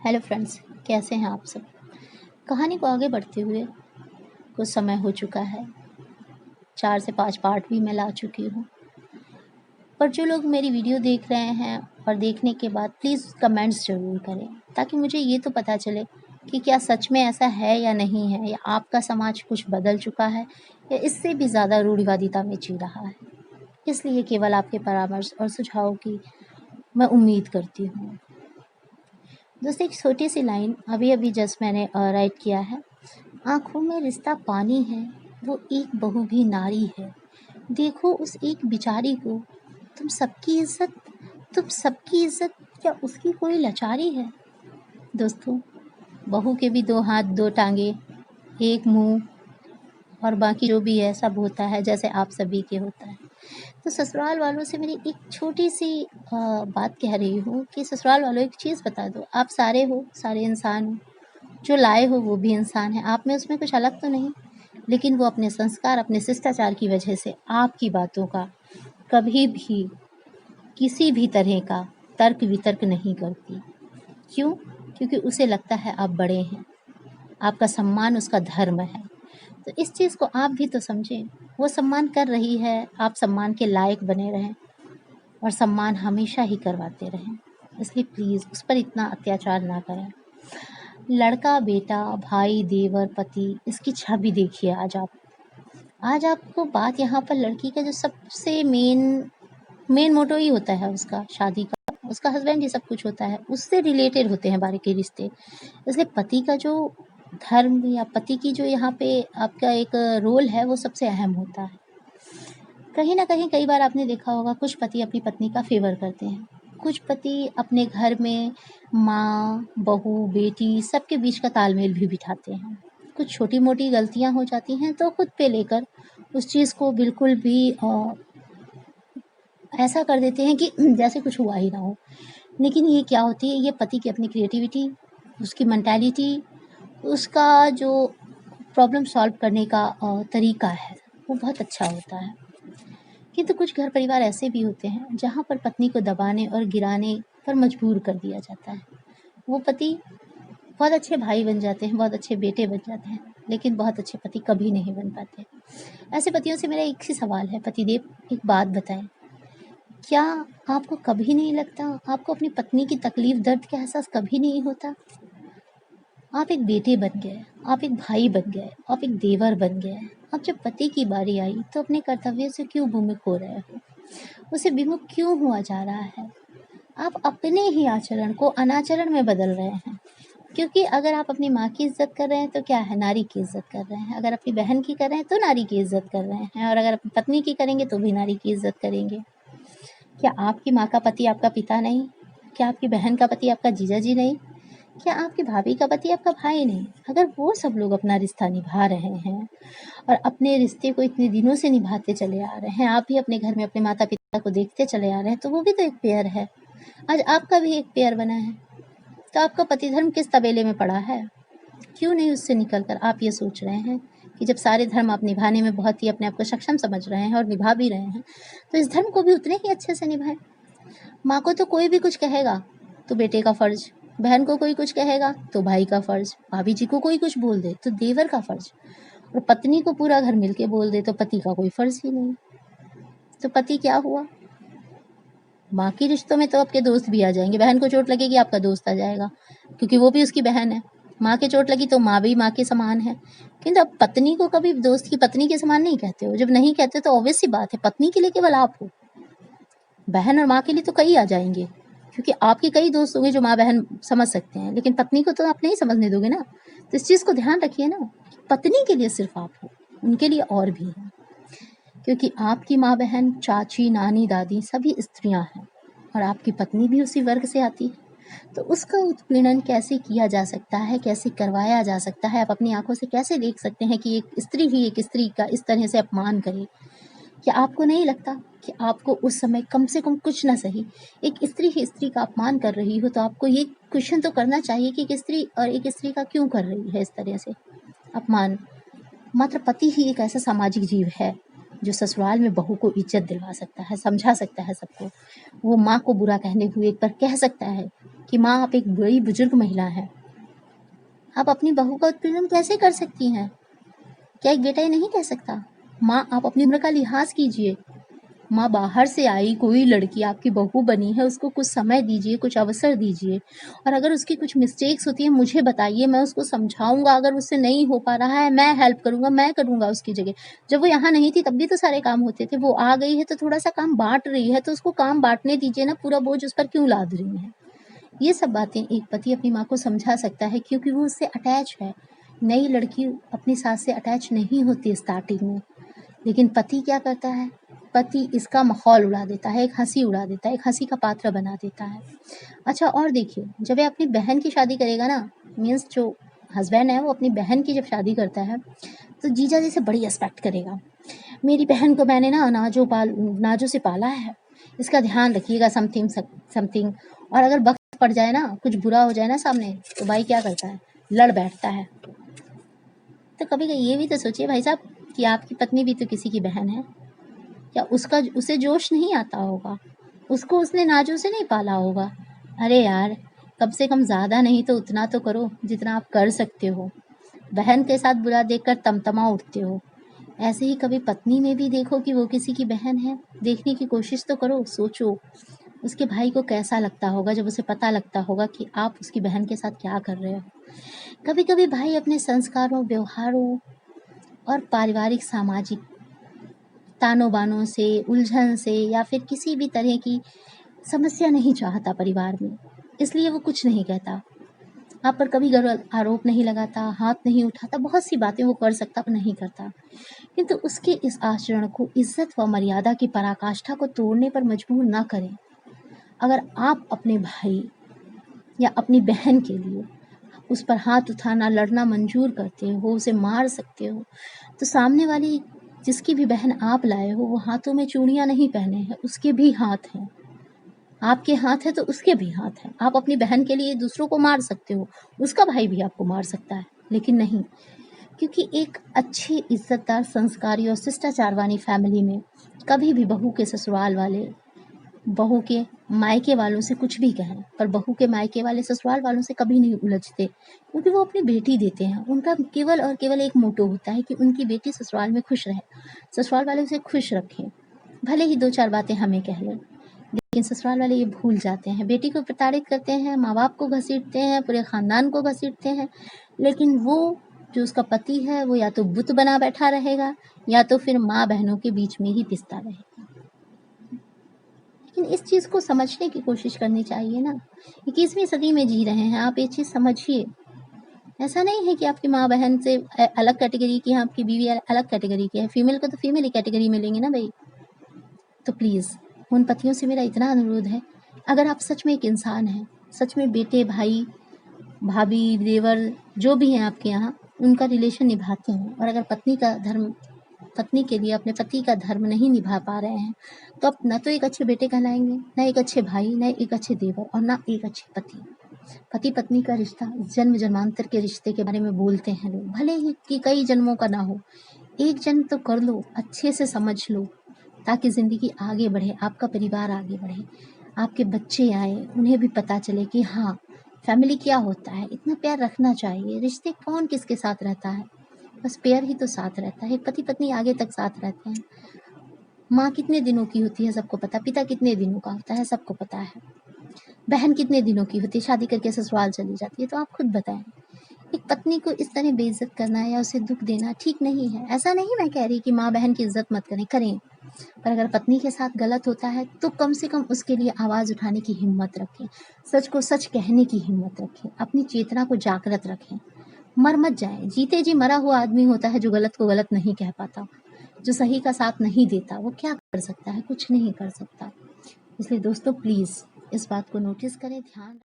Hello friends, कैसे हैं आप सब। कहानी को आगे बढ़ते हुए कुछ समय हो चुका है। 4 से 5 पार्ट भी मैं ला चुकी हूँ। पर जो लोग मेरी वीडियो देख रहे हैं और देखने के बाद प्लीज़ कमेंट्स ज़रूर करें, ताकि मुझे ये तो पता चले कि क्या सच में ऐसा है या नहीं है, या आपका समाज कुछ बदल चुका है या इससे भी ज़्यादा रूढ़िवादिता में जी रहा है। इसलिए केवल आपके परामर्श और सुझाव की मैं उम्मीद करती हूँ। दोस्तों, एक छोटी सी लाइन अभी जस्ट मैंने राइट किया है। आँखों में रिश्ता पानी है, वो एक बहू भी नारी है। देखो उस एक बिचारी को, तुम सबकी इज़्ज़त क्या उसकी कोई लाचारी है। दोस्तों, बहू के भी 2 हाथ 2 टाँगे, एक मुँह और बाकी जो भी है सब होता है, जैसे आप सभी के होता है। तो ससुराल वालों से मेरी एक छोटी सी बात कह रही हूँ कि ससुराल वालों एक चीज़ बता दो, आप सारे हो, सारे इंसान हो, जो लाए हो वो भी इंसान है, आप में उसमें कुछ अलग तो नहीं, लेकिन वो अपने संस्कार, अपने शिष्टाचार की वजह से आपकी बातों का कभी भी किसी भी तरह का तर्क वितर्क नहीं करती। क्यों? क्योंकि उसे लगता है आप बड़े हैं, आपका सम्मान उसका धर्म है। तो इस चीज़ को आप भी तो समझें। वो सम्मान कर रही है, आप सम्मान के लायक बने रहें और सम्मान हमेशा ही करवाते रहें। इसलिए प्लीज़ उस पर इतना अत्याचार ना करें। लड़का, बेटा, भाई, देवर, पति, इसकी छवि देखिए आज आपको बात यहाँ पर लड़की का जो सबसे मेन मोटो ही होता है उसका शादी का, उसका हस्बैंड ही सब कुछ होता है, उससे रिलेटेड होते हैं बाकी के रिश्ते। इसलिए पति का जो धर्म या पति की जो यहाँ पे आपका एक रोल है वो सबसे अहम होता है। कहीं ना कहीं कई बार आपने देखा होगा कुछ पति अपनी पत्नी का फेवर करते हैं, कुछ पति अपने घर में माँ, बहू, बेटी सबके बीच का तालमेल भी बिठाते हैं। कुछ छोटी मोटी गलतियां हो जाती हैं तो खुद पे लेकर उस चीज़ को बिल्कुल भी ऐसा कर देते हैं कि जैसे कुछ हुआ ही ना हो। लेकिन ये क्या होती है, ये पति की अपनी क्रिएटिविटी, उसकी मेंटालिटी, उसका जो प्रॉब्लम सॉल्व करने का तरीका है वो बहुत अच्छा होता है। किंतु कुछ घर परिवार ऐसे भी होते हैं जहाँ पर पत्नी को दबाने और गिराने पर मजबूर कर दिया जाता है। वो पति बहुत अच्छे भाई बन जाते हैं, बहुत अच्छे बेटे बन जाते हैं, लेकिन बहुत अच्छे पति कभी नहीं बन पाते। ऐसे पतियों से मेरा एक ही सवाल है, पतिदेव एक बात बताएं, क्या आपको कभी नहीं लगता, आपको अपनी पत्नी की तकलीफ दर्द का एहसास कभी नहीं होता? आप एक बेटे बन गए, आप एक भाई बन गए, आप एक देवर बन गए। अब जब पति की बारी आई तो अपने कर्तव्य से क्यों विमुख हो रहे हो, उसे विमुख क्यों हुआ जा रहा है? आप अपने ही आचरण को अनाचरण में बदल रहे हैं। क्योंकि अगर आप अपनी माँ की इज्जत कर रहे हैं तो क्या है, नारी की इज्जत कर रहे हैं। अगर अपनी बहन की कर रहे हैं तो नारी की इज्जत कर रहे हैं, और अगर अपनी पत्नी की करेंगे तो भी नारी की इज्जत करेंगे। क्या आपकी माँ का पति आपका पिता नहीं? क्या आपकी बहन का पति आपका जीजा जी नहीं? क्या आपकी भाभी का पति आपका भाई नहीं? अगर वो सब लोग अपना रिश्ता निभा रहे हैं और अपने रिश्ते को इतने दिनों से निभाते चले आ रहे हैं, आप भी अपने घर में अपने माता पिता को देखते चले आ रहे हैं, तो वो भी तो एक पेयर है। आज आपका भी एक पेयर बना है, तो आपका पति धर्म किस तबेले में पड़ा है? क्यों नहीं उससे निकलकर आप ये सोच रहे हैं कि जब सारे धर्म आप निभाने में बहुत ही अपने आप को सक्षम समझ रहे हैं और निभा भी रहे हैं, तो इस धर्म को भी उतने ही अच्छे से निभाएं। माँ को तो कोई भी कुछ कहेगा तो बेटे का फर्ज, बहन को कोई कुछ कहेगा तो भाई का फर्ज, भाभी जी को कोई कुछ बोल दे तो देवर का फर्ज, और पत्नी को पूरा घर मिलके बोल दे तो पति का कोई फर्ज ही नहीं। तो पति क्या हुआ? बाकी रिश्तों में तो आपके दोस्त भी आ जाएंगे, बहन को चोट लगेगी आपका दोस्त आ जाएगा, क्योंकि वो भी उसकी बहन है। माँ के चोट लगी तो माँ भी माँ के समान है। किंतु अब पत्नी को कभी दोस्त की पत्नी के समान नहीं कहते हो। जब नहीं कहते तो ऑब्वियस सी बात है, पत्नी के लिए केवल आप हो, बहन और माँ के लिए तो कई आ जाएंगे, क्योंकि आपके कई दोस्त होंगे जो माँ बहन समझ सकते हैं, लेकिन पत्नी को तो आप नहीं समझने दोगे ना। तो इस चीज़ को ध्यान रखिए ना, पत्नी के लिए सिर्फ आप हो, उनके लिए और भी है, क्योंकि आपकी माँ बहन, चाची, नानी, दादी सभी स्त्रियां हैं और आपकी पत्नी भी उसी वर्ग से आती है। तो उसका उत्पीड़न कैसे किया जा सकता है, कैसे करवाया जा सकता है, आप अपनी आंखों से कैसे देख सकते हैं कि एक स्त्री ही एक स्त्री का इस तरह से अपमान करे? क्या आपको नहीं लगता कि आपको उस समय कम से कम कुछ ना सही, एक स्त्री ही स्त्री का अपमान कर रही हो तो आपको ये क्वेश्चन तो करना चाहिए कि एक स्त्री और एक स्त्री का क्यों कर रही है इस तरह से अपमान? मात्र पति ही एक ऐसा सामाजिक जीव है जो ससुराल में बहू को इज्जत दिलवा सकता है, समझा सकता है सबको। वो माँ को बुरा कहने हुए एक बार कह सकता है कि कि माँ आप एक बड़ी बुजुर्ग महिला हैं, आप अपनी बहू का उत्पीड़न कैसे कर सकती हैं? क्या एक बेटा ये नहीं कह सकता? माँ आप अपनी उम्र का लिहाज कीजिए। माँ बाहर से आई कोई लड़की आपकी बहू बनी है, उसको कुछ समय दीजिए, कुछ अवसर दीजिए, और अगर उसकी कुछ मिस्टेक्स होती है मुझे बताइए, मैं उसको समझाऊंगा। अगर उससे नहीं हो पा रहा है मैं हेल्प करूंगा, मैं करूंगा उसकी जगह। जब वो यहाँ नहीं थी तब भी तो सारे काम होते थे, वो आ गई है तो थोड़ा सा काम बांट रही है, तो उसको काम बांटने दीजिए ना, पूरा बोझ उस पर क्यों लाद रही है? ये सब बातें एक पति अपनी माँ को समझा सकता है, क्योंकि वो उससे अटैच है। नई लड़की अपनी सास से अटैच नहीं होती स्टार्टिंग में, लेकिन पति क्या करता है? पति इसका माहौल उड़ा देता है, एक हंसी उड़ा देता है, एक हंसी का पात्र बना देता है। अच्छा, और देखिए, जब ये अपनी बहन की शादी करेगा ना, मीन्स जो हस्बैंड है वो अपनी बहन की जब शादी करता है तो जीजा जी से बड़ी रिस्पेक्ट करेगा। मेरी बहन को मैंने ना नाजों से पाला है, इसका ध्यान रखिएगा, समथिंग समथिंग। और अगर वक्त पड़ जाए ना, कुछ बुरा हो जाए ना सामने, तो भाई क्या करता है? लड़ बैठता है। तो कभी ये भी तो सोचिए भाई साहब कि आपकी पत्नी भी तो किसी की बहन है। क्या उसे जोश नहीं आता होगा? उसको उसने नाजों से नहीं पाला होगा? अरे यार, कम से कम ज़्यादा नहीं तो उतना तो करो जितना आप कर सकते हो। बहन के साथ बुरा देखकर तमतमा उठते हो, ऐसे ही कभी पत्नी में भी देखो कि वो किसी की बहन है। देखने की कोशिश तो करो, सोचो उसके भाई को कैसा लगता होगा जब उसे पता लगता होगा कि आप उसकी बहन के साथ क्या कर रहे हो। कभी कभी भाई अपने संस्कारों, व्यवहारों और पारिवारिक सामाजिक तानों बानों से, उलझन से, या फिर किसी भी तरह की समस्या नहीं चाहता परिवार में, इसलिए वो कुछ नहीं कहता। आप पर कभी गलत आरोप नहीं लगाता, हाथ नहीं उठाता, बहुत सी बातें वो कर सकता पर नहीं करता। किंतु उसके इस आचरण को इज्जत व मर्यादा की पराकाष्ठा को तोड़ने पर मजबूर ना करें। अगर आप अपने भाई या अपनी बहन के लिए उस पर हाथ उठाना, लड़ना मंजूर करते हो, उसे मार सकते हो, तो सामने वाली जिसकी भी बहन आप लाए हो वो हाथों में चूड़ियां नहीं पहने हैं, उसके भी हाथ हैं। आपके हाथ है तो उसके भी हाथ हैं। आप अपनी बहन के लिए दूसरों को मार सकते हो, उसका भाई भी आपको मार सकता है, लेकिन नहीं, क्योंकि एक अच्छी, इज्जतदार, संस्कारी और शिष्टाचार वाली फैमिली में कभी भी बहू के ससुराल वाले बहू के मायके वालों से कुछ भी कहें, पर बहू के मायके वाले ससुराल वालों से कभी नहीं उलझते, क्योंकि वो अपनी बेटी देते हैं। उनका केवल और केवल एक मोटो होता है कि उनकी बेटी ससुराल में खुश रहे, ससुराल वाले उसे खुश रखें। भले ही दो चार बातें हमें कह लें, लेकिन ससुराल वाले ये भूल जाते हैं। बेटी को प्रताड़ित करते हैं, माँ बाप को घसीटते हैं, पूरे खानदान को घसीटते हैं, लेकिन वो जो उसका पति है वो या तो बुत बना बैठा रहेगा या तो फिर माँ बहनों के बीच में ही पिसता रहेगा। लेकिन इस चीज़ को समझने की कोशिश करनी चाहिए ना। 21वीं सदी में जी रहे हैं, आप ये चीज़ समझिए। ऐसा नहीं है कि आपकी माँ बहन से अलग कैटेगरी की है, आपकी बीवी अलग कैटेगरी की है। फीमेल को तो फीमेल ही कैटेगरी मिलेंगे ना भाई। तो प्लीज़ उन पतियों से मेरा इतना अनुरोध है, अगर आप सच में एक इंसान हैं, सच में बेटे, भाई, भाभी, देवर जो भी हैं आपके यहाँ, उनका रिलेशन निभाते हैं, और अगर पत्नी के लिए अपने पति का धर्म नहीं निभा पा रहे हैं, तो आप ना तो एक अच्छे बेटे कहलाएंगे, ना एक अच्छे भाई, ना एक अच्छे देवर, और ना एक अच्छे पति। पति पत्नी का रिश्ता जन्म जन्मांतर के रिश्ते के बारे में बोलते हैं लोग, भले ही कि कई जन्मों का ना हो, एक जन्म तो कर लो, अच्छे से समझ लो, ताकि ज़िंदगी आगे बढ़े, आपका परिवार आगे बढ़े, आपके बच्चे आए, उन्हें भी पता चले कि हाँ, फैमिली क्या होता है, इतना प्यार रखना चाहिए। रिश्ते कौन किसके साथ रहता है? बस पेयर ही तो साथ रहता है, पति पत्नी आगे तक साथ रहते हैं। माँ कितने दिनों की होती है सबको पता, पिता कितने दिनों का होता है सबको पता है, बहन कितने दिनों की होती है, शादी करके ससुराल चली जाती है, तो आप खुद बताएं। एक पत्नी को इस तरह बेइज्जत करना या उसे दुख देना ठीक नहीं है। ऐसा नहीं मैं कह रही कि माँ बहन की इज्जत मत करें, पर अगर पत्नी के साथ गलत होता है तो कम से कम उसके लिए आवाज़ उठाने की हिम्मत रखें, सच को सच कहने की हिम्मत रखें, अपनी चेतना को जागृत रखें। मर मत जाए, जीते जी मरा हुआ आदमी होता है जो गलत को गलत नहीं कह पाता, जो सही का साथ नहीं देता, वो क्या कर सकता है? कुछ नहीं कर सकता। इसलिए दोस्तों प्लीज़ इस बात को नोटिस करें, ध्यान